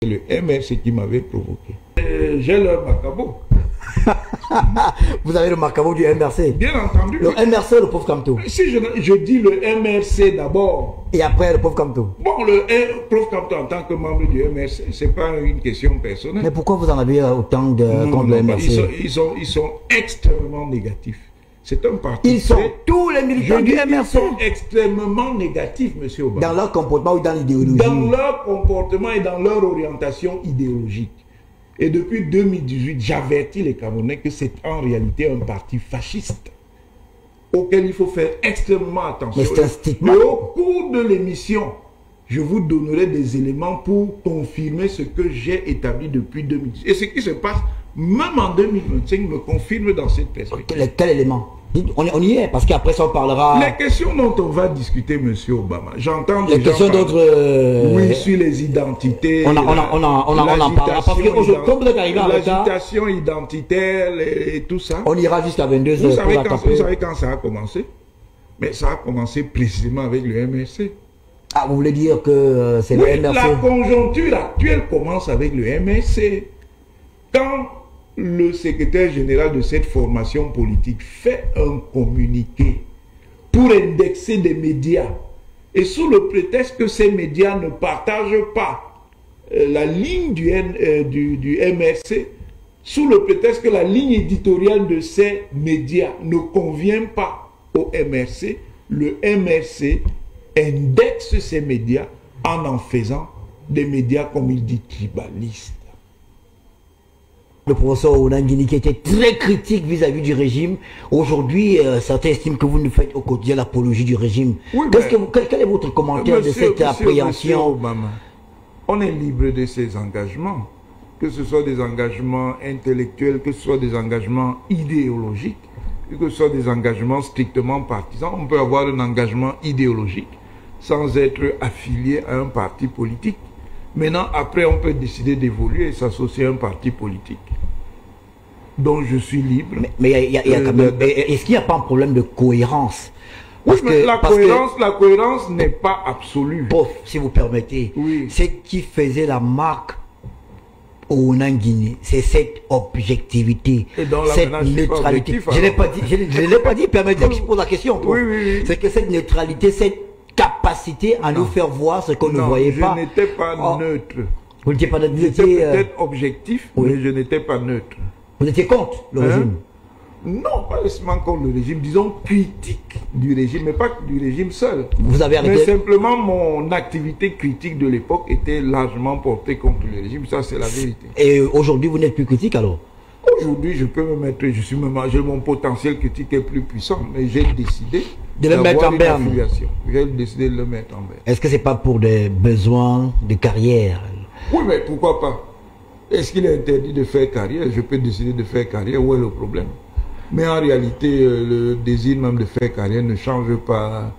C'est le MRC qui m'avait provoqué. J'ai leur macabo. Vous avez le macabo du MRC. Bien entendu. Le MRC, le pauvre Kamto. Si je dis le MRC d'abord. Et après le pauvre Kamto. Bon, le pauvre Kamto en tant que membre du MRC, c'est pas une question personnelle. Mais pourquoi vous en avez autant de contre le MRC? Ils sont extrêmement négatifs. C'est un parti. Ils sont tous les militants du MRC. Ils sont extrêmement négatifs, monsieur Obama. Dans leur comportement ou dans l'idéologie? Dans leur comportement et dans leur orientation idéologique. Et depuis 2018, j'avertis les Camerounais que c'est en réalité un parti fasciste auquel il faut faire extrêmement attention. Mais c'est un stigma. Et au cours de l'émission, je vous donnerai des éléments pour confirmer ce que j'ai établi depuis 2018. Et ce qui se passe, même en 2025, me confirme dans cette perspective. Quel élément? On y est, parce qu'après ça on parlera... Les questions dont on va discuter, monsieur Obama, j'entends des gens... Les questions d'autres... Oui, sur les identités... On en parlera, parce que aujourd'hui, comme vous êtes arrivé en retard... L'agitation identitaire et tout ça... On ira jusqu'à 22h. Vous savez quand ça a commencé? Mais ça a commencé précisément avec le MRC. Ah, vous voulez dire que c'est le MRC? La conjoncture actuelle commence avec le MRC. Quand le secrétaire général de cette formation politique fait un communiqué pour indexer des médias et sous le prétexte que ces médias ne partagent pas la ligne du MRC, sous le prétexte que la ligne éditoriale de ces médias ne convient pas au MRC, le MRC indexe ces médias en faisant des médias, comme il dit, tribalistes. Le professeur Onangini qui était très critique vis-à-vis du régime. Aujourd'hui, certains estiment que vous nous faites au quotidien l'apologie du régime. Oui, quel est votre commentaire de cette appréhension? Obama, on est libre de ses engagements, que ce soit des engagements intellectuels, que ce soit des engagements idéologiques, que ce soit des engagements strictement partisans. On peut avoir un engagement idéologique sans être affilié à un parti politique. Maintenant, après, on peut décider d'évoluer et s'associer à un parti politique. Donc, je suis libre. Mais il y a quand même... Est-ce qu'il n'y a pas un problème de cohérence? Oui, mais la cohérence n'est pas absolue. Prof, si vous permettez. Oui. Ce qui faisait la marque au Nangini, c'est cette objectivité, cette neutralité. Je ne l'ai pas dit, permettez que je pose la question. Oui, oui, oui. C'est que cette neutralité, cette capacité à nous faire voir ce qu'on ne voyait pas. Je n'étais pas neutre. Vous n'étiez pas neutre. J'étais peut-être objectif, mais je n'étais pas neutre. Vous étiez contre le régime? Non, pas seulement contre le régime, disons critique du régime, mais pas du régime seul. Vous avez arrêté? Mais simplement, mon activité critique de l'époque était largement portée contre le régime, ça c'est la vérité. Et aujourd'hui, vous n'êtes plus critique alors? Aujourd'hui, je peux me mettre, mon potentiel critique est plus puissant, mais j'ai décidé de le mettre en berne. J'ai décidé de le mettre en berne. Est-ce que c'est pas pour des besoins de carrière? Oui, mais pourquoi pas? Est-ce qu'il est interdit de faire carrière? Je peux décider de faire carrière, où est le problème? Mais en réalité, le désir même de faire carrière ne change pas,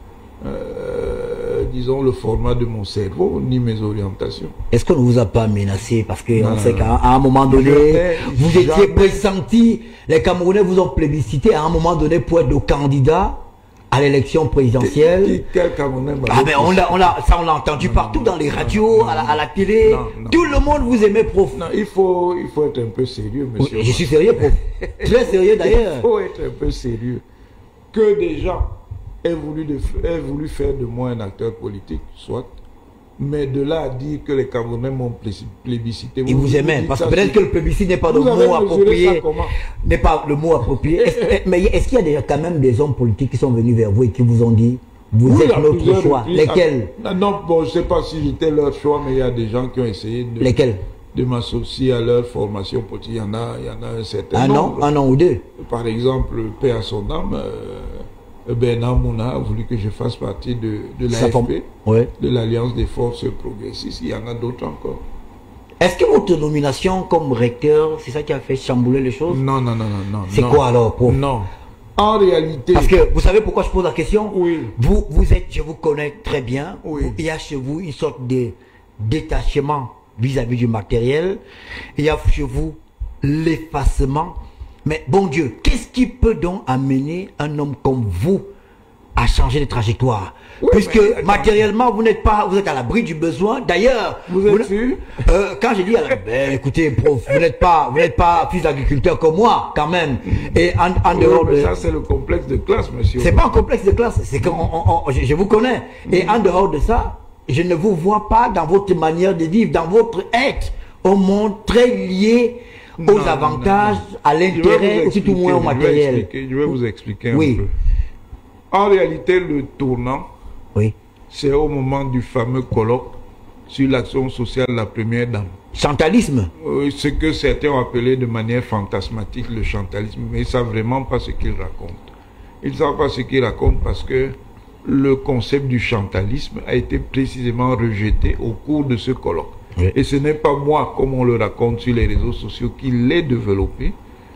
disons, le format de mon cerveau, ni mes orientations. Est-ce qu'on ne vous a pas menacé? Parce qu'on sait qu'à un moment donné, vous étiez pressenti, les Camerounais vous ont plébiscité à un moment donné pour être le candidat à l'élection présidentielle. Quel Camerounais? Ah ben on l'a entendu partout dans les radios, à la télé. Tout le monde vous aimait, prof. Non, il faut être un peu sérieux, monsieur. Oui, je suis sérieux, prof. Très sérieux d'ailleurs. Il faut être un peu sérieux. Que des gens aient voulu faire de moi un acteur politique, soit. Mais de là à dire que les Camerounais m'ont plébiscité. Ils vous aimaient, parce que peut-être que le plébiscite n'est pas le mot approprié. N'est pas le mot approprié. Mais est-ce qu'il y a quand même des hommes politiques qui sont venus vers vous et qui vous ont dit, vous êtes notre choix? Lesquels? Non, bon, je ne sais pas si j'étais leur choix, mais il y a des gens qui ont essayé de m'associer à leur formation politique. Il y en a un certain nombre. Un an ou deux. Par exemple, paix à son âme, Bernard Mouna a voulu que je fasse partie de l'AFP, de l'Alliance des forces progressistes. Il y en a d'autres encore. Est-ce que votre nomination comme recteur, c'est ça qui a fait chambouler les choses? Non. C'est quoi alors, prof? Non. En réalité... Parce que vous savez pourquoi je pose la question? Oui. Vous êtes, je vous connais très bien. Oui. Il y a chez vous une sorte de détachement vis-à-vis du matériel. Il y a chez vous l'effacement. Mais bon Dieu, qu'est-ce qui peut donc amener un homme comme vous à changer de trajectoire. Oui, puisque matériellement, vous n'êtes pas, vous êtes à l'abri du besoin. D'ailleurs, vous êtes sûr? Quand j'ai dit, écoutez, prof, vous n'êtes pas fils d'agriculteur comme moi, quand même. Et en dehors de ça, c'est le complexe de classe, monsieur. C'est pas un complexe de classe, c'est que je vous connais. Et en dehors de ça, je ne vous vois pas dans votre manière de vivre, dans votre être, au monde très lié aux avantages, à l'intérêt, ou tout au moins au matériel. Je vais vous expliquer un peu. En réalité, le tournant, c'est au moment du fameux colloque sur l'action sociale de la première dame. Chantalisme. Ce que certains ont appelé de manière fantasmatique le chantalisme, mais ils ne savent vraiment pas ce qu'ils racontent. Ils ne savent pas ce qu'ils racontent parce que le concept du chantalisme a été précisément rejeté au cours de ce colloque. Et ce n'est pas moi, comme on le raconte sur les réseaux sociaux, qui l'ai développé.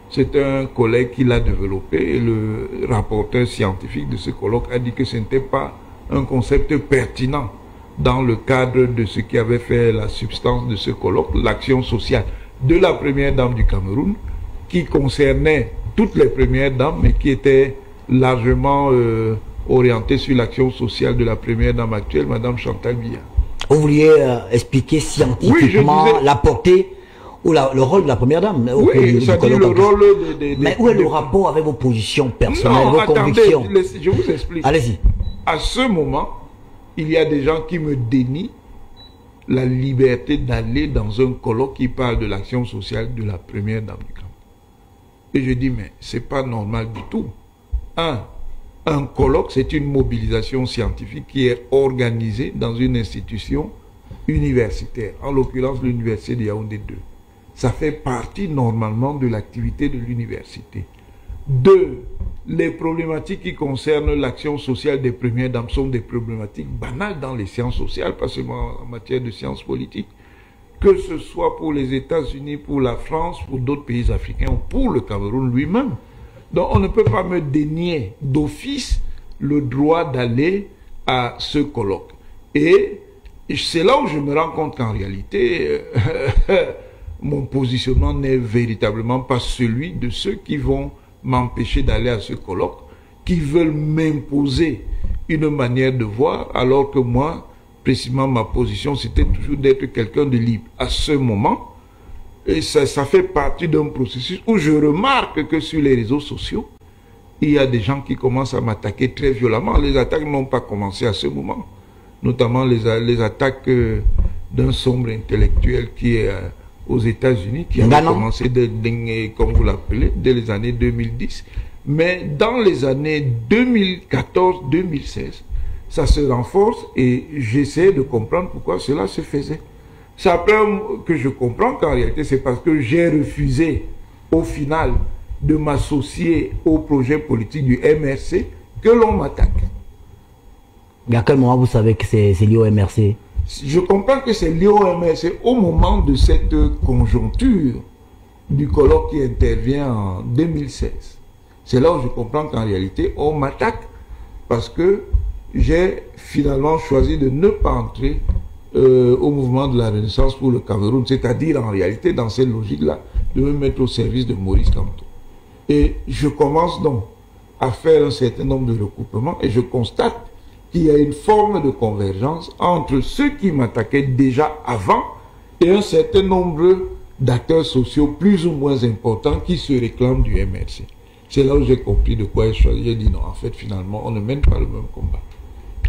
C'est un collègue qui l'a développé et le rapporteur scientifique de ce colloque a dit que ce n'était pas un concept pertinent dans le cadre de ce qui avait fait la substance de ce colloque, l'action sociale de la première dame du Cameroun, qui concernait toutes les premières dames, mais qui était largement orientée sur l'action sociale de la première dame actuelle, Madame Chantal Biya. Vous vouliez expliquer scientifiquement la portée ou le rôle de la première dame? Oui, ça dit le rôle mais où est le rapport avec vos positions personnelles, vos convictions? Je vous explique. Allez-y. À ce moment, il y a des gens qui me dénient la liberté d'aller dans un colloque qui parle de l'action sociale de la première dame du Cameroun. Et je dis, mais c'est pas normal du tout. Un colloque, c'est une mobilisation scientifique qui est organisée dans une institution universitaire, en l'occurrence l'université de Yaoundé 2. Ça fait partie normalement de l'activité de l'université. 2. Les problématiques qui concernent l'action sociale des premières dames sont des problématiques banales dans les sciences sociales, pas seulement en matière de sciences politiques, que ce soit pour les États-Unis, pour la France, pour d'autres pays africains, ou pour le Cameroun lui-même. Donc on ne peut pas me dénier d'office le droit d'aller à ce colloque. Et c'est là où je me rends compte qu'en réalité, mon positionnement n'est véritablement pas celui de ceux qui vont m'empêcher d'aller à ce colloque, qui veulent m'imposer une manière de voir, alors que moi, précisément ma position, c'était toujours d'être quelqu'un de libre. À ce moment, et ça fait partie d'un processus où je remarque que sur les réseaux sociaux, il y a des gens qui commencent à m'attaquer très violemment. Les attaques n'ont pas commencé à ce moment, notamment les attaques d'un sombre intellectuel qui est aux États-Unis, qui a commencé, comme vous l'appelez, dès les années 2010. Mais dans les années 2014-2016, ça se renforce et j'essaie de comprendre pourquoi cela se faisait. C'est après que je comprends qu'en réalité, c'est parce que j'ai refusé, au final, de m'associer au projet politique du MRC que l'on m'attaque. Mais à quel moment vous savez que c'est lié au MRC? Je comprends que c'est lié au MRC au moment de cette conjoncture du colloque qui intervient en 2016. C'est là où je comprends qu'en réalité, on m'attaque parce que j'ai finalement choisi de ne pas entrer au mouvement de la Renaissance pour le Cameroun, c'est-à-dire en réalité dans cette logique-là, de me mettre au service de Maurice Kamto. Et je commence donc à faire un certain nombre de recoupements et je constate qu'il y a une forme de convergence entre ceux qui m'attaquaient déjà avant et un certain nombre d'acteurs sociaux plus ou moins importants qui se réclament du MRC. C'est là où j'ai compris de quoi j'ai choisi. J'ai dit non, en fait, finalement, on ne mène pas le même combat.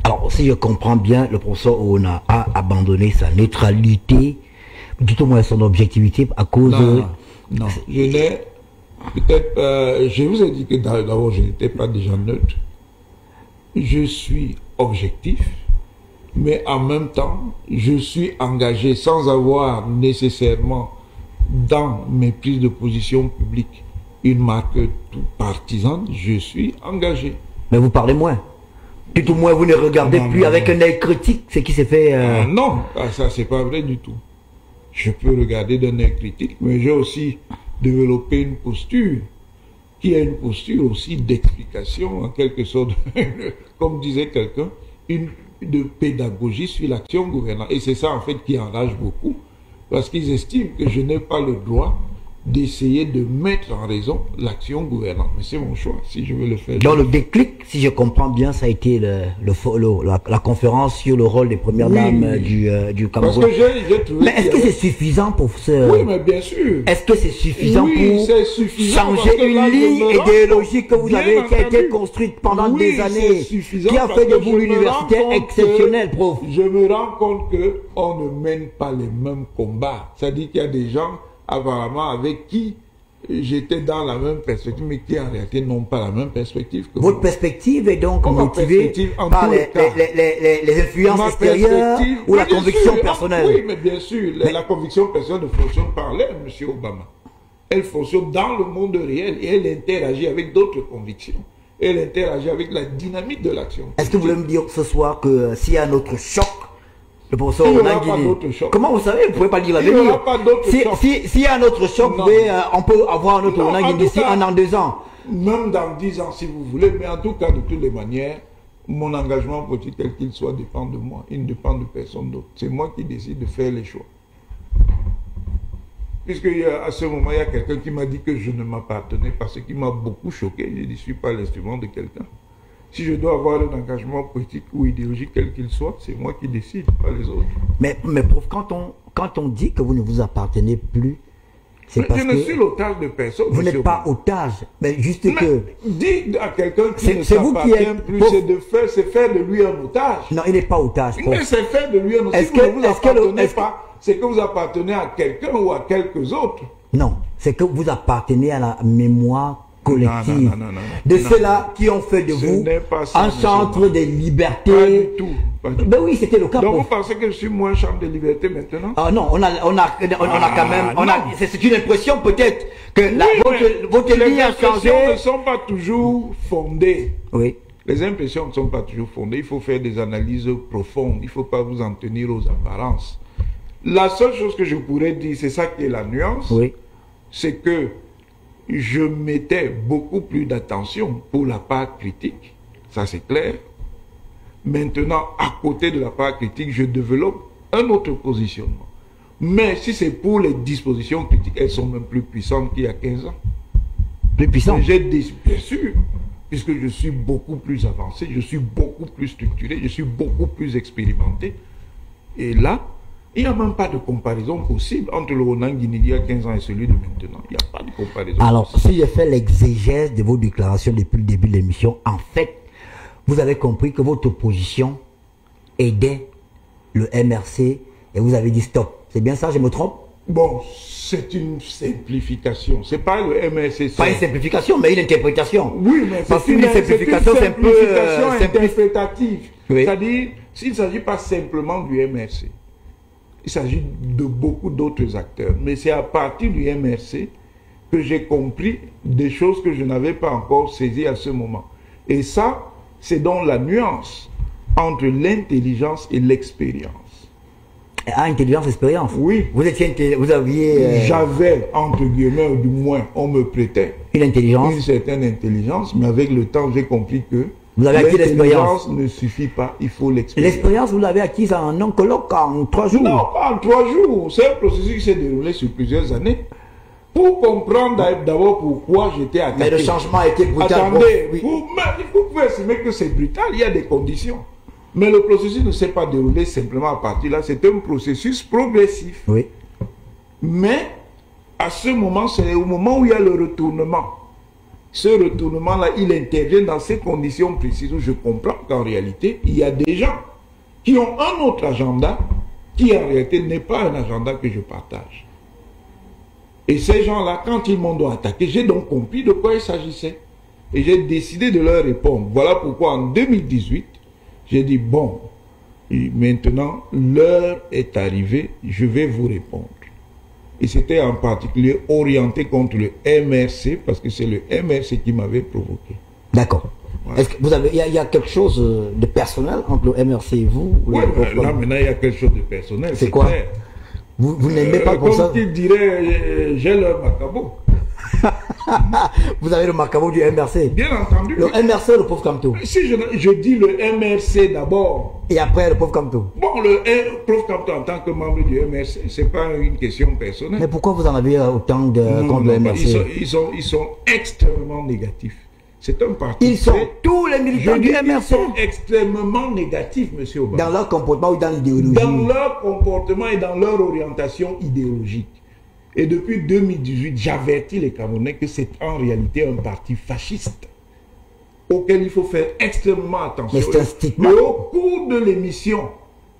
Alors, si je comprends bien, le professeur Ouna a abandonné sa neutralité, tout au moins son objectivité, à cause Non. Peut-être, je vous ai dit que d'abord, je n'étais pas déjà neutre. Je suis objectif, mais en même temps, je suis engagé sans avoir nécessairement dans mes prises de position publiques une marque partisane. Je suis engagé. Mais vous parlez moins. Tout au moins, vous ne regardez plus avec un œil critique ce qui s'est fait. Non, ça c'est pas vrai du tout. Je peux regarder d'un œil critique, mais j'ai aussi développé une posture qui est une posture aussi d'explication, en quelque sorte, comme disait quelqu'un, de pédagogie sur l'action gouvernante. Et c'est ça en fait qui enrage beaucoup, parce qu'ils estiment que je n'ai pas le droit d'essayer de mettre en raison l'action gouvernante. Mais c'est mon choix, si je veux le faire. Dans le déclic, si je comprends bien, ça a été la conférence sur le rôle des premières dames du Cameroun. Parce que j'ai trouvé... Mais est-ce que c'est suffisant pour ce... Oui, mais bien sûr. Est-ce que c'est suffisant pour suffisant changer une ligne idéologique que vous avez, qui a été construite pendant des années, qui a fait de vous l'université exceptionnelle, prof? Je me rends compte qu'on ne mène pas les mêmes combats. C'est-à-dire qu'il y a des gens apparemment avec qui j'étais dans la même perspective, mais qui en réalité n'ont pas la même perspective que Votre moi. perspective est donc motivée par les influences extérieures ou la conviction personnelle? Oui, mais bien sûr, la conviction personnelle ne fonctionne pas en l'air, M. Obama. Elle fonctionne dans le monde réel et elle interagit avec d'autres convictions. Elle interagit avec la dynamique de l'action. Est-ce que vous voulez me dire ce soir que s'il y a un autre choc, le professeur Onanguini, comment vous savez, vous ne pouvez pas dire l'avenir. Il n'y aura pas d'autre choc. S'il y a un autre choc, on peut avoir un autre Onanguini d'ici 1 an, 2 ans. Même dans 10 ans si vous voulez, mais en tout cas, de toutes les manières, mon engagement politique, tel qu'il soit, dépend de moi. Il ne dépend de personne d'autre. C'est moi qui décide de faire les choix. Puisque à ce moment, il y a quelqu'un qui m'a dit que je ne m'appartenais pas, ce qui m'a beaucoup choqué. Je ne suis pas l'instrument de quelqu'un. Si je dois avoir un engagement politique ou idéologique, quel qu'il soit, c'est moi qui décide, pas les autres. Mais prof, quand on dit que vous ne vous appartenez plus, c'est parce que... Je ne suis l'otage de personne. Vous n'êtes pas otage, mais juste que... Dis à quelqu'un qui ne s'appartient plus, c'est faire de lui un otage. Non, il n'est pas otage. Mais c'est faire de lui un otage. Si vous ne vous appartenez pas, c'est que vous appartenez à quelqu'un ou à quelques autres. Non, c'est que vous appartenez à la mémoire collective de ceux-là qui ont fait de vous un centre de liberté. Pas du tout. Ben oui, c'était le cas. Donc vous pensez que je suis moins chambre de liberté maintenant? Ah non, on a quand même, c'est une impression peut-être que votre ligne a changé. Les impressions ne sont pas toujours fondées. Oui. Les impressions ne sont pas toujours fondées. Il faut faire des analyses profondes. Il ne faut pas vous en tenir aux apparences. La seule chose que je pourrais dire, c'est ça qui est la nuance, oui, c'est que je mettais beaucoup plus d'attention pour la part critique, ça c'est clair. Maintenant, à côté de la part critique, je développe un autre positionnement. Mais si c'est pour les dispositions critiques, elles sont même plus puissantes qu'il y a 15 ans. Plus puissantes? Bien sûr, puisque je suis beaucoup plus avancé, je suis beaucoup plus structuré, je suis beaucoup plus expérimenté. Et là, il n'y a même pas de comparaison possible entre le Onanguini il y a 15 ans et celui de maintenant. Il n'y a pas de comparaison Alors, possible. si j'ai fait l'exégèse de vos déclarations depuis le début de l'émission, en fait, vous avez compris que votre position aidait le MRC et vous avez dit stop. C'est bien ça, je me trompe? Bon, c'est une simplification. C'est pas le MRC. Pas une simplification, mais une interprétation. Oui, mais parce qu'une simplification, c'est un peu interprétative. Oui. C'est-à-dire, s'il ne s'agit pas simplement du MRC, il s'agit de beaucoup d'autres acteurs. Mais c'est à partir du MRC que j'ai compris des choses que je n'avais pas encore saisies à ce moment. Et ça, c'est donc la nuance entre l'intelligence et l'expérience. Ah, intelligence, expérience. Oui. Vous aviez... J'avais, entre guillemets, ou du moins, on me prêtait une intelligence. Une certaine intelligence, mais avec le temps, j'ai compris que vous avez acquis l'expérience. L'intelligence ne suffit pas, il faut l'expérience. L'expérience, vous l'avez acquise en un colloque en 3 jours? Non, pas en 3 jours. C'est un processus qui s'est déroulé sur plusieurs années. Pour comprendre d'abord pourquoi j'étais attaqué. Mais le changement a été brutal. Attendez, oui. Vous pouvez estimer que c'est brutal, il y a des conditions. Mais le processus ne s'est pas déroulé simplement à partir de là, c'est un processus progressif. Oui. Mais, à ce moment, c'est au moment où il y a le retournement. Ce retournement-là, il intervient dans ces conditions précises où je comprends qu'en réalité, il y a des gens qui ont un autre agenda qui en réalité n'est pas un agenda que je partage. Et ces gens-là, quand ils m'ont attaqué, j'ai donc compris de quoi il s'agissait. Et j'ai décidé de leur répondre. Voilà pourquoi en 2018, j'ai dit, bon, maintenant, l'heure est arrivée, je vais vous répondre. Et c'était en particulier orienté contre le MRC, parce que c'est le MRC qui m'avait provoqué. D'accord. Voilà. Est-ce que vous avez, il y a quelque chose de personnel entre le MRC et vous? Oui, là maintenant il y a quelque chose de personnel. C'est quoi? Clair. Vous n'aimez pas comme ça? Comme tu dirais, j'ai leur macabo. Vous avez le Macabo du MRC. Bien entendu. Le MRC, le pauvre Kamto. Si je dis le MRC d'abord. Et après, le pauvre Kamto. Bon, le pauvre Kamto en tant que membre du MRC, c'est pas une question personnelle. Mais pourquoi vous en avez autant de contre le MRC? Ils sont extrêmement négatifs. C'est un parti. Ils sont tous les militants du MRC. Ils sont extrêmement négatifs, monsieur Obama. Dans leur comportement ou dans l'idéologie? Dans leur comportement et dans leur orientation idéologique. Et depuis 2018, j'avertis les Camerounais que c'est en réalité un parti fasciste auquel il faut faire extrêmement attention. Mais c'est un stigma. Et au cours de l'émission,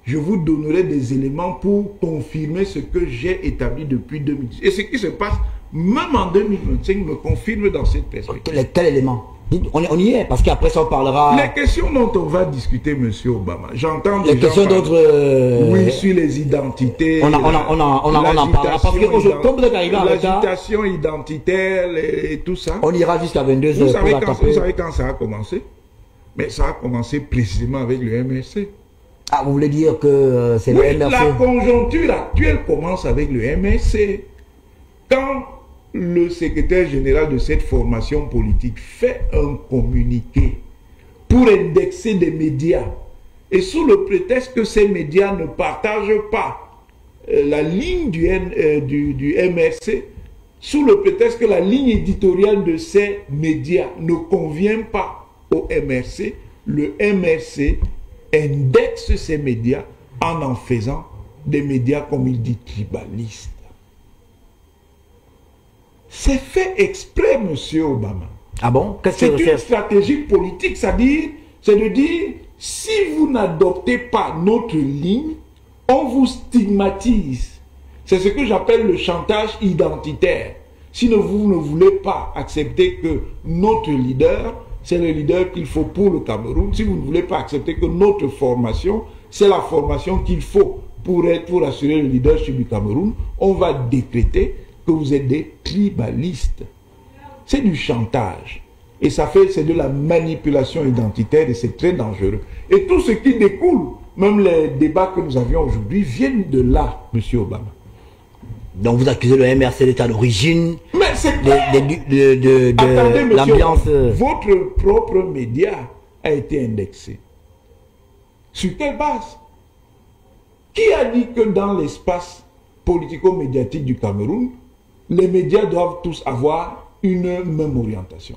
je vous donnerai des éléments pour confirmer ce que j'ai établi depuis 2018. Et ce qui se passe, même en 2025, me confirme dans cette perspective. Quel élément? On y est, parce qu'après ça on parlera... Les questions dont on va discuter, monsieur Obama, j'entends des gens... Les questions d'autres... Oui, sur les identités... On en parlera, parce que aujourd'hui, comme vous êtes arrivé en retard... L'agitation identitaire et tout ça... On ira jusqu'à 22h vous savez quand ça a commencé? Mais ça a commencé précisément avec le MRC. Ah, vous voulez dire que c'est le MRC? La conjoncture actuelle commence avec le MRC. Quand le secrétaire général de cette formation politique fait un communiqué pour indexer des médias, et sous le prétexte que ces médias ne partagent pas la ligne du MRC, sous le prétexte que la ligne éditoriale de ces médias ne convient pas au MRC, le MRC indexe ces médias en faisant des médias, comme il dit, tribalistes. C'est fait exprès, monsieur Obama. Ah bon? C'est une stratégie politique, c'est de dire, si vous n'adoptez pas notre ligne, on vous stigmatise. C'est ce que j'appelle le chantage identitaire. Si vous ne voulez pas accepter que notre leader, c'est le leader qu'il faut pour le Cameroun, si vous ne voulez pas accepter que notre formation, c'est la formation qu'il faut pour assurer le leadership du Cameroun, on va décréter que vous êtes des tribalistes. C'est du chantage. Et c'est de la manipulation identitaire et c'est très dangereux. Et tout ce qui découle, même les débats que nous avions aujourd'hui, viennent de là, monsieur Obama. Donc vous accusez le MRC d'être à l'origine de l'ambiance. Votre propre média a été indexé. Sur quelle base? Qui a dit que dans l'espace politico-médiatique du Cameroun, les médias doivent tous avoir une même orientation?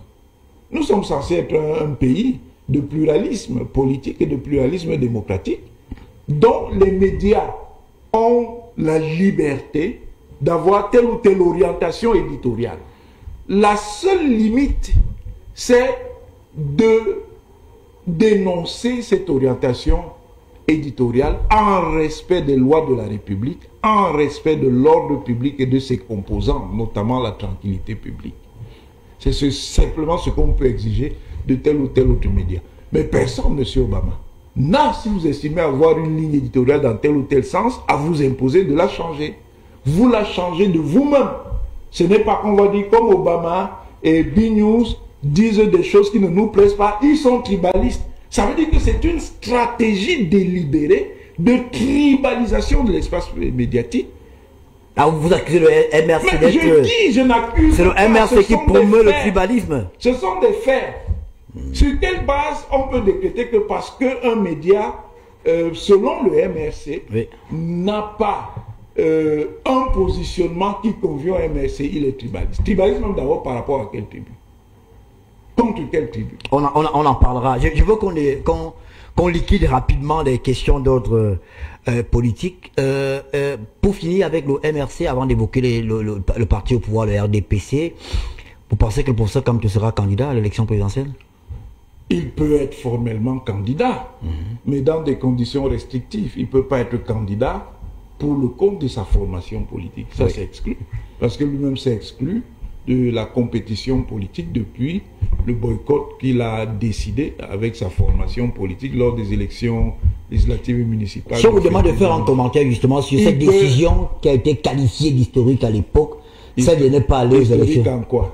Nous sommes censés être un pays de pluralisme politique et de pluralisme démocratique, dont les médias ont la liberté d'avoir telle ou telle orientation éditoriale. La seule limite, c'est de dénoncer cette orientation éditoriale en respect des lois de la République, en respect de l'ordre public et de ses composants, notamment la tranquillité publique. C'est simplement ce qu'on peut exiger de tel ou tel autre média. Mais personne, monsieur Obama, n'a, si vous estimez avoir une ligne éditoriale dans tel ou tel sens, à vous imposer de la changer. Vous la changez de vous-même. Ce n'est pas qu'on va dire comme Obama et B-News disent des choses qui ne nous plaisent pas. Ils sont tribalistes. Ça veut dire que c'est une stratégie délibérée de tribalisation de l'espace médiatique. Ah, vous accusez le MRC d'être... je n'accuse pas. C'est le MRC qui promeut le tribalisme. Ce sont des faits. Sur quelle base on peut décréter que parce qu'un média, selon le MRC, oui, n'a pas un positionnement qui convient au MRC, il est tribaliste. Tribalisme d'abord par rapport à quelle tribu? Contre quelle tribu? On en parlera. Je veux qu'on liquide rapidement les questions d'ordre politique. Pour finir avec le MRC, avant d'évoquer le parti au pouvoir, le RDPC, vous pensez que le professeur Kamto sera candidat à l'élection présidentielle? Il peut être formellement candidat, mais dans des conditions restrictives. Il ne peut pas être candidat pour le compte de sa formation politique. Ça, oui, c'est exclu. Parce que lui-même s'est exclu de la compétition politique depuis le boycott qu'il a décidé avec sa formation politique lors des élections législatives et municipales. Je vous demande de faire un commentaire justement sur cette décision qui a été qualifiée d'historique à l'époque, celle de ne pas aller aux élections. Historique en quoi?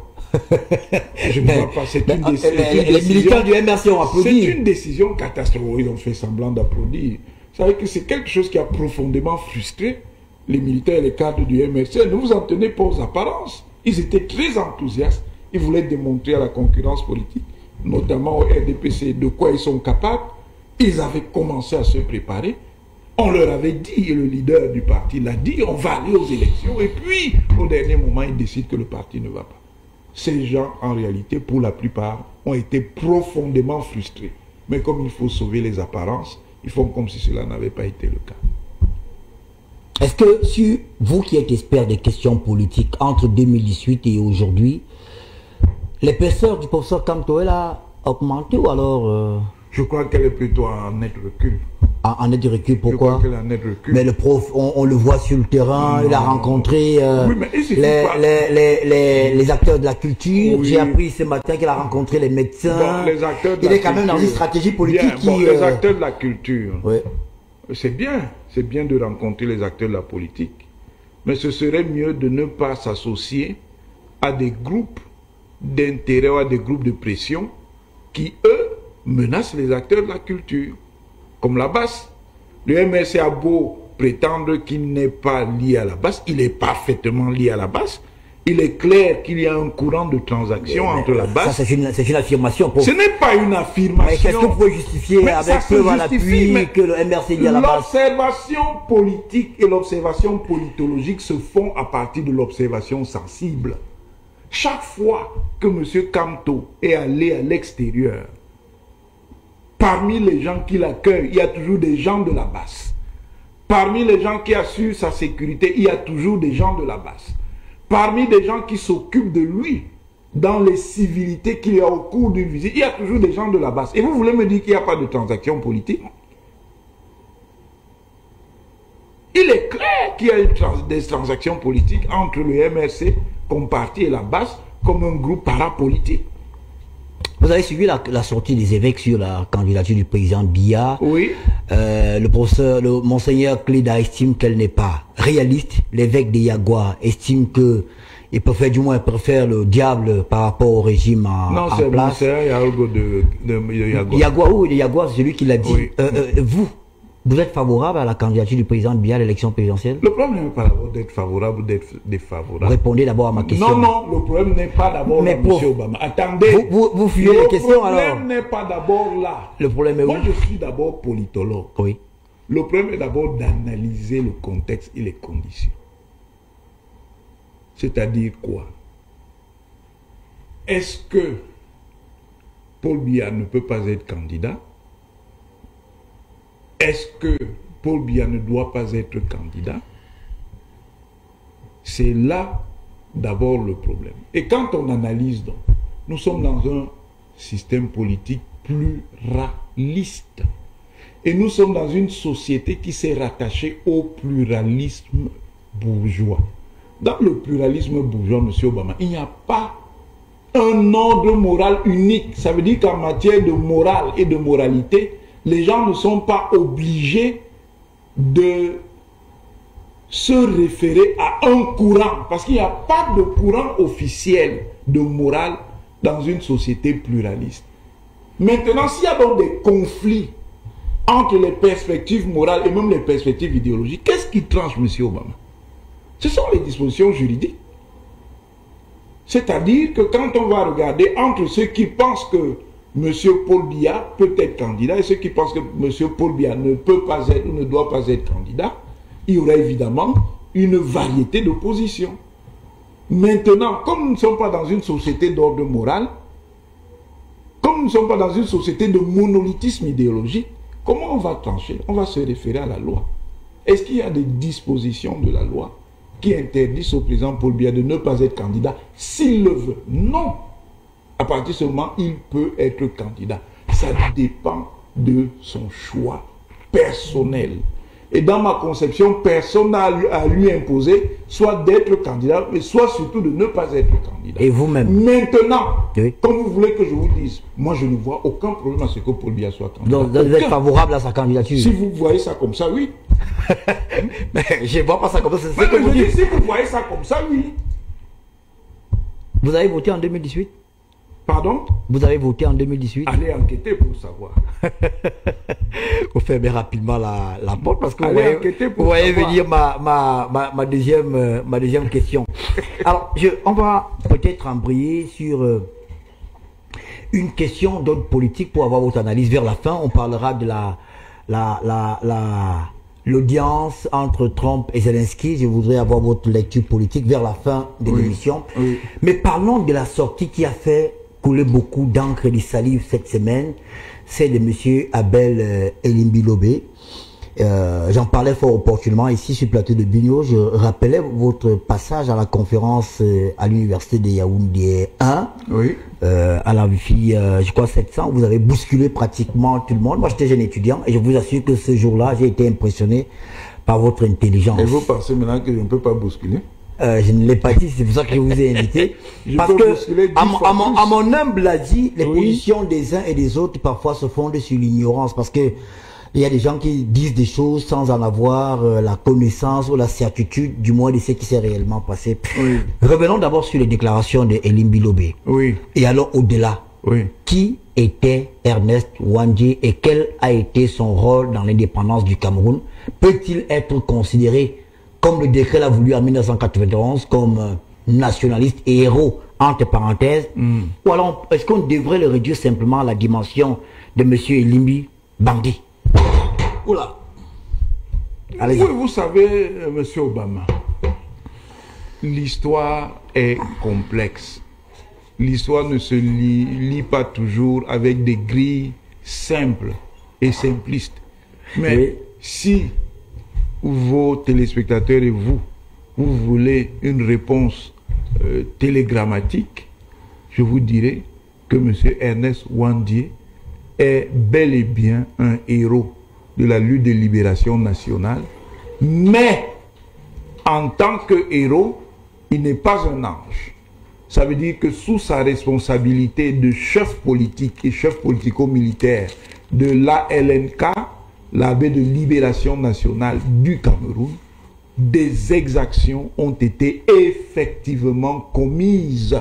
Je ne vois pas. C'est une décision. Les militants du MRC ont applaudi. C'est une décision catastrophique. Ils ont fait semblant d'applaudir. Vous savez que c'est quelque chose qui a profondément frustré les militaires et les cadres du MRC. Ne vous en tenez pas aux apparences. Ils étaient très enthousiastes. Ils voulaient démontrer à la concurrence politique, notamment au RDPC, de quoi ils sont capables. Ils avaient commencé à se préparer. On leur avait dit, et le leader du parti l'a dit, on va aller aux élections. Et puis, au dernier moment, ils décident que le parti ne va pas. Ces gens, en réalité, pour la plupart, ont été profondément frustrés. Mais comme il faut sauver les apparences, ils font comme si cela n'avait pas été le cas. Est-ce que, si vous qui êtes expert des questions politiques, entre 2018 et aujourd'hui, l'épaisseur du professeur Kamto a augmenté ou alors... Je crois qu'elle est plutôt en net recul. En net recul, pourquoi? Je crois qu'elle est en net recul. Mais le prof, on le voit sur le terrain, il a rencontré oui, mais les acteurs de la culture. Oui. J'ai appris ce matin qu'il a rencontré les médecins. Bon, les acteurs de il est quand même dans une stratégie politique bien, les acteurs de la culture, oui. C'est bien de rencontrer les acteurs de la politique. Mais ce serait mieux de ne pas s'associer à des groupes d'intérêt ou à des groupes de pression qui, eux, menacent les acteurs de la culture. Comme la BAS. Le MRC a beau prétendre qu'il n'est pas lié à la BAS, il est parfaitement lié à la BAS. Il est clair qu'il y a un courant de transaction entre la BAS. Ça, c'est une affirmation. Ce n'est pas une affirmation. Mais qu'est-ce que vous pouvez justifier avec preuve à l'appui que le MRC est lié à la BAS? L'observation politique et l'observation politologique se font à partir de l'observation sensible. Chaque fois que M. Kamto est allé à l'extérieur, parmi les gens qui l'accueillent, il y a toujours des gens de la BAS. Parmi les gens qui assurent sa sécurité, il y a toujours des gens de la BAS. Parmi les gens qui s'occupent de lui, dans les civilités qu'il y a au cours d'une visite, il y a toujours des gens de la BAS. Et vous voulez me dire qu'il n'y a pas de transaction politique? Il est clair qu'il y a des transactions politiques entre le MRC comme parti et la BAS comme un groupe parapolitique. Vous avez suivi la sortie des évêques sur la candidature du président Biya. Oui. Le monseigneur Cléda estime qu'elle n'est pas réaliste. L'évêque de Yagua estime que il préfère le diable par rapport au régime en place. Non, c'est le monseigneur Yago de Yagua. Yagua, c'est celui qui l'a dit. Oui. Vous êtes favorable à la candidature du président Biya à l'élection présidentielle? Le problème n'est pas d'abord d'être favorable ou d'être défavorable. Répondez d'abord à ma question. Non, le problème n'est pas d'abord M. Obama. Attendez. Vous fuyez les questions alors? Le problème n'est pas d'abord là. Le problème est où? Moi, je suis d'abord politologue. Oui. Le problème est d'abord d'analyser le contexte et les conditions. C'est-à-dire quoi? Est-ce que Paul Biya ne peut pas être candidat? Est-ce que Paul Biya ne doit pas être candidat? C'est là d'abord le problème. Et quand on analyse donc, nous sommes dans un système politique pluraliste. Et nous sommes dans une société qui s'est rattachée au pluralisme bourgeois. Dans le pluralisme bourgeois, M. Obama, il n'y a pas un ordre moral unique. Ça veut dire qu'en matière de morale et de moralité, les gens ne sont pas obligés de se référer à un courant. Parce qu'il n'y a pas de courant officiel de morale dans une société pluraliste. Maintenant, s'il y a donc des conflits entre les perspectives morales et même les perspectives idéologiques, qu'est-ce qui tranche, M. Obama? Ce sont les dispositions juridiques. C'est-à-dire que quand on va regarder entre ceux qui pensent que M. Paul Biya peut être candidat et ceux qui pensent que M. Paul Biya ne peut pas être ou ne doit pas être candidat, il y aura évidemment une variété de positions. Maintenant, comme nous ne sommes pas dans une société d'ordre moral, comme nous ne sommes pas dans une société de monolithisme idéologique, comment on va trancher? On va se référer à la loi. Est-ce qu'il y a des dispositions de la loi qui interdisent au président Paul Biya de ne pas être candidat s'il le veut? Non. À partir de ce moment, il peut être candidat. Ça dépend de son choix personnel. Et dans ma conception, personne n'a à lui imposer soit d'être candidat, mais soit surtout de ne pas être candidat. Et vous-même? Maintenant, oui. Comme vous voulez que je vous dise, moi je ne vois aucun problème à ce que Paul Biya soit candidat. Donc vous êtes favorable à sa candidature? Si vous voyez ça comme ça, oui. Mais je ne vois pas ça comme ça. Mais je dis, si vous voyez ça comme ça, oui. Vous avez voté en 2018? Pardon? Vous avez voté en 2018? Allez enquêter pour savoir. Vous fermez rapidement la porte parce que vous voyez venir ma deuxième question. Alors, on va peut-être embrayer sur une question d'ordre politique pour avoir votre analyse vers la fin. On parlera de l'audience entre Trump et Zelensky. Je voudrais avoir votre lecture politique vers la fin de l'émission. Oui. Mais parlons de la sortie qui a fait couler beaucoup d'encre et de salive cette semaine. C'est de M. Abel Elimbilobé. J'en parlais fort opportunément ici sur le plateau de Bigno. Je rappelais votre passage à la conférence à l'université de Yaoundé 1. Oui. À la fille, je crois 700, vous avez bousculé pratiquement tout le monde. Moi, j'étais jeune étudiant et je vous assure que ce jour-là, j'ai été impressionné par votre intelligence. Et vous pensez maintenant que je ne peux pas bousculer? Je ne l'ai pas dit, c'est pour ça que je vous ai invité. Parce que, à mon humble avis, les positions des uns et des autres parfois se fondent sur l'ignorance. Parce que il y a des gens qui disent des choses sans en avoir la connaissance ou la certitude, du moins de ce qui s'est réellement passé. Oui. Revenons d'abord sur les déclarations de Elimbilobé. Oui. Et alors, au-delà, qui était Ernest Ouandjé et quel a été son rôle dans l'indépendance du Cameroun? Peut-il être considéré, comme le décret l'a voulu en 1991, comme nationaliste et héros, entre parenthèses, ou alors est-ce qu'on devrait le réduire simplement à la dimension de M. Elimbi Bandi? Oula. Oui, vous savez, M. Obama, l'histoire est complexe. L'histoire ne se lit pas toujours avec des grilles simples et simplistes. Mais si vos téléspectateurs et vous voulez une réponse télégrammatique, je vous dirai que M. Ernest Ouandjé est bel et bien un héros de la lutte de libération nationale, mais en tant que héros, il n'est pas un ange. Ça veut dire que sous sa responsabilité de chef politique et chef politico-militaire de l'ALNK, l'armée de libération nationale du Cameroun, des exactions ont été effectivement commises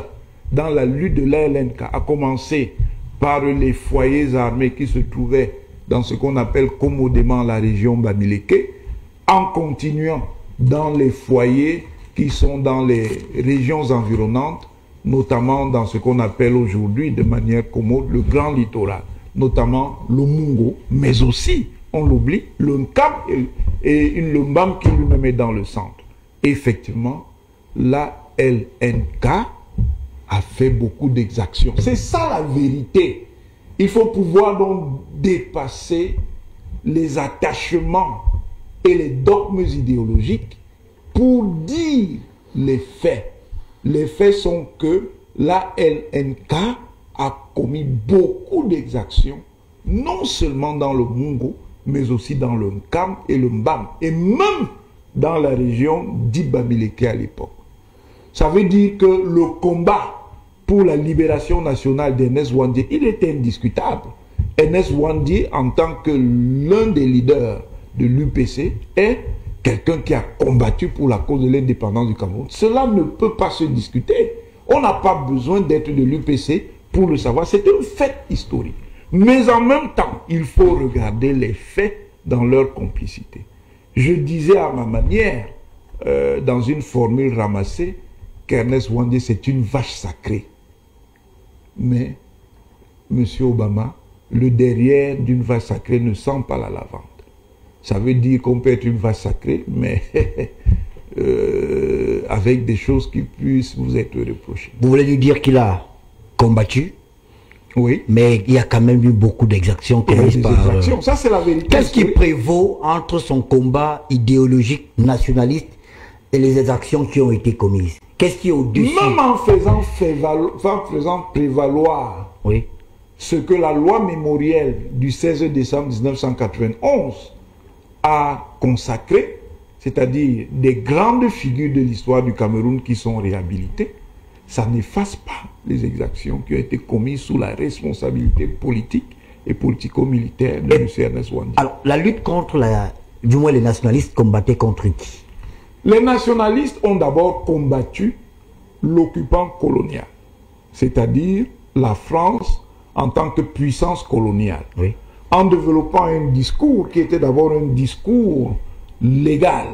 dans la lutte de l'ALNK, à commencer par les foyers armés qui se trouvaient dans ce qu'on appelle commodément la région Bamileke, en continuant dans les foyers qui sont dans les régions environnantes, notamment dans ce qu'on appelle aujourd'hui de manière commode le Grand Littoral, notamment le Mungo, mais aussi, on l'oublie, le Nkam et le Mbam qui lui-même est dans le centre. Effectivement, la LNK a fait beaucoup d'exactions. C'est ça la vérité. Il faut pouvoir donc dépasser les attachements et les dogmes idéologiques pour dire les faits. Les faits sont que la LNK a commis beaucoup d'exactions, non seulement dans le Mungo, mais aussi dans le Nkam et le Mbam, et même dans la région d'Ibamileke à l'époque. Ça veut dire que le combat pour la libération nationale d'Ernest Ouandjé, il était indiscutable. Ernest Ouandjé, en tant que l'un des leaders de l'UPC, est quelqu'un qui a combattu pour la cause de l'indépendance du Cameroun. Cela ne peut pas se discuter. On n'a pas besoin d'être de l'UPC pour le savoir. C'est un fait historique. Mais en même temps, il faut regarder les faits dans leur complicité. Je disais à ma manière, dans une formule ramassée, qu'Ernest Ouandjé, c'est une vache sacrée. Mais, M. Obama, le derrière d'une vache sacrée ne sent pas la lavande. Ça veut dire qu'on peut être une vache sacrée, mais avec des choses qui puissent vous être reprochées. Vous voulez lui dire qu'il a combattu? Oui. Mais il y a quand même eu beaucoup d'exactions commises par... Ça, c'est la vérité. Qu'est-ce qui prévaut entre son combat idéologique nationaliste et les exactions qui ont été commises? Qu'est-ce qui est au-dessus? Même en faisant prévaloir ce que la loi mémorielle du 16 décembre 1991 a consacré, c'est-à-dire des grandes figures de l'histoire du Cameroun qui sont réhabilitées, ça n'efface pas les exactions qui ont été commises sous la responsabilité politique et politico-militaire de M. Ernest Ouandjé. Alors, la lutte contre du moins les nationalistes combattaient contre qui? Les nationalistes ont d'abord combattu l'occupant colonial, c'est-à-dire la France en tant que puissance coloniale, Oui. en développant un discours qui était d'abord un discours légal,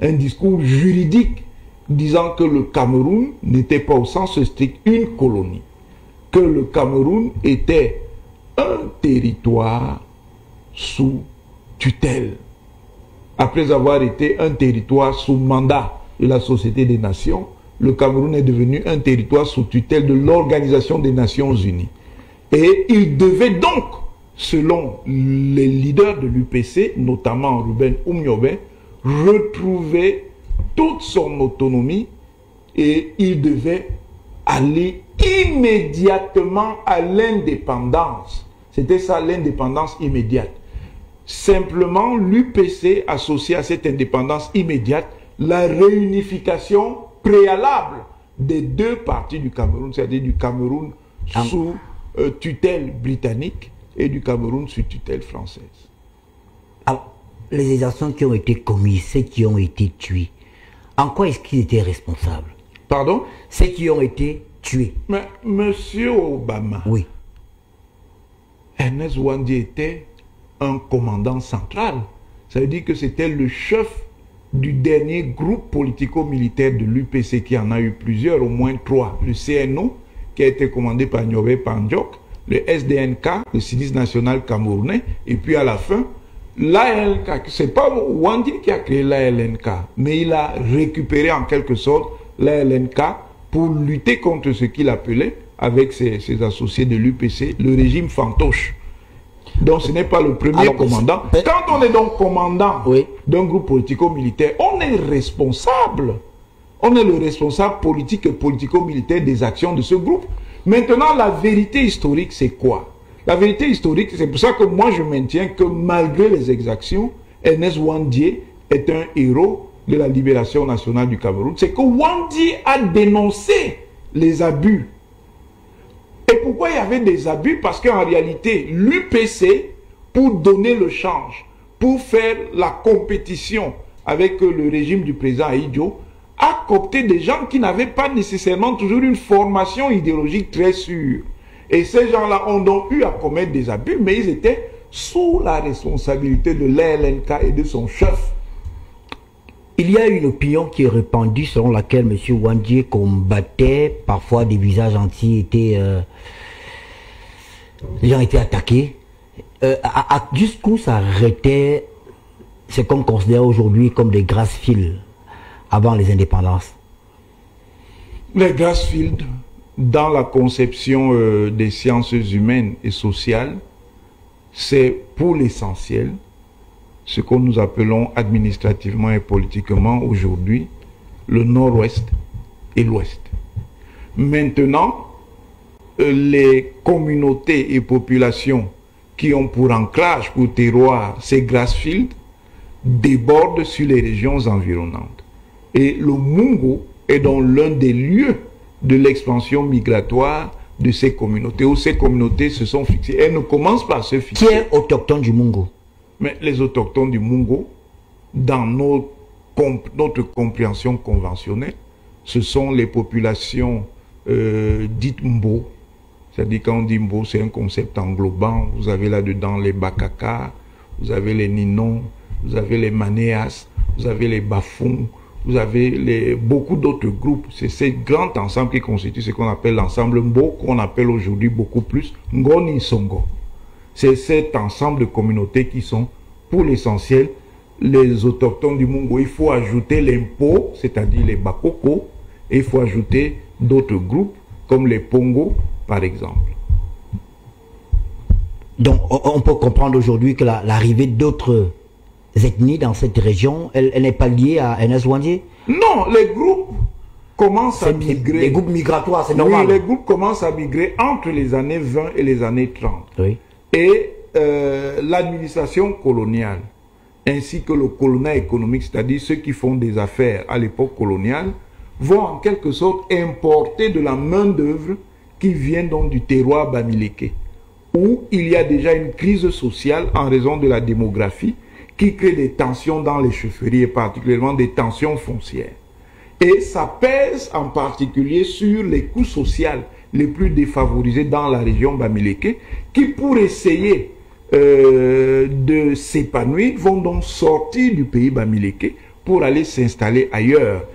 un discours juridique, disant que le Cameroun n'était pas au sens strict une colonie, que le Cameroun était un territoire sous tutelle, après avoir été un territoire sous mandat de la Société des Nations. Le Cameroun est devenu un territoire sous tutelle de l'Organisation des Nations Unies. Et il devait donc, selon les leaders de l'UPC, notamment Ruben Oumniobé, retrouver toute son autonomie et il devait aller immédiatement à l'indépendance. C'était ça, l'indépendance immédiate. Simplement, l'UPC associait à cette indépendance immédiate la réunification préalable des deux parties du Cameroun, c'est-à-dire du Cameroun sous tutelle britannique et du Cameroun sous tutelle française. Alors, les exactions qui ont été commises, ceux qui ont été tués, en quoi est-ce qu'ils étaient responsables? Pardon? Ceux qui ont été tués. Mais Monsieur Obama, Oui. Ernest Ouandi était un commandant central. Ça veut dire que c'était le chef du dernier groupe politico-militaire de l'UPC, qui en a eu plusieurs, au moins 3. Le CNO, qui a été commandé par Nyobe Pandjok, le SDNK, le Service national camerounais, et puis à la fin, l'ALNK. C'est pas Ouandi qui a créé l'ALNK, mais il a récupéré en quelque sorte l'ALNK pour lutter contre ce qu'il appelait, avec ses associés de l'UPC, le régime fantoche. Donc ce n'est pas le premier commandant. Quand on est donc commandant d'un groupe politico-militaire, on est responsable. On est le responsable politique et politico-militaire des actions de ce groupe. Maintenant, la vérité historique, c'est quoi? La vérité historique, c'est pour ça que moi je maintiens que malgré les exactions, Ernest Ouandi est un héros de la libération nationale du Cameroun. C'est que Ouandi a dénoncé les abus. Et pourquoi il y avait des abus? Parce qu'en réalité, l'UPC, pour donner le change, pour faire la compétition avec le régime du président Ahidjo, a coopté des gens qui n'avaient pas nécessairement toujours une formation idéologique très sûre. Et ces gens-là ont donc eu à commettre des abus, mais ils étaient sous la responsabilité de l'ALNK et de son chef. Il y a une opinion qui est répandue selon laquelle M. Ouandi combattait, parfois des visages entiers étaient... les gens étaient attaqués. Jusqu'où s'arrêtait ce qu'on considère aujourd'hui comme des grassfields avant les indépendances? Les grassfields, dans la conception des sciences humaines et sociales, c'est pour l'essentiel ce que nous appelons administrativement et politiquement aujourd'hui le nord-ouest et l'ouest. Maintenant, les communautés et populations qui ont pour ancrage, pour terroir ces grassfields débordent sur les régions environnantes. Et le Mungo est donc l'un des lieux de l'expansion migratoire de ces communautés, où ces communautés se sont fixées. Elles ne commencent pas à se fixer. Qui est autochtone du Mungo? Mais les autochtones du Mungo, dans notre compréhension conventionnelle, ce sont les populations dites Mbo. C'est-à-dire quand on dit Mbo, c'est un concept englobant. Vous avez là-dedans les Bakaka, vous avez les Ninons, vous avez les Manéas, vous avez les Bafouns, vous avez beaucoup d'autres groupes. C'est ces grands ensembles qui constituent ce qu'on appelle l'ensemble Mbo, qu'on appelle aujourd'hui beaucoup plus Ngoni Songo. C'est cet ensemble de communautés qui sont, pour l'essentiel, les autochtones du Mungo. Il faut ajouter les Mpo, c'est-à-dire les Bakoko, et il faut ajouter d'autres groupes, comme les Pongo, par exemple. Donc, on peut comprendre aujourd'hui que l'arrivée d'autres ethnies dans cette région, elle n'est pas liée à Ernest Ouandi? Non, les groupes commencent à migrer. Les groupes migratoires, c'est normal. Oui, les groupes commencent à migrer entre les années 20 et les années 30. Oui. Et l'administration coloniale, ainsi que le colonat économique, c'est-à-dire ceux qui font des affaires à l'époque coloniale, vont en quelque sorte importer de la main-d'œuvre qui vient donc du terroir bamileke, où il y a déjà une crise sociale en raison de la démographie qui crée des tensions dans les chefferies et particulièrement des tensions foncières. Et ça pèse en particulier sur les coûts sociaux les plus défavorisés dans la région Bamileke, qui pour essayer de s'épanouir vont donc sortir du pays Bamileke pour aller s'installer ailleurs.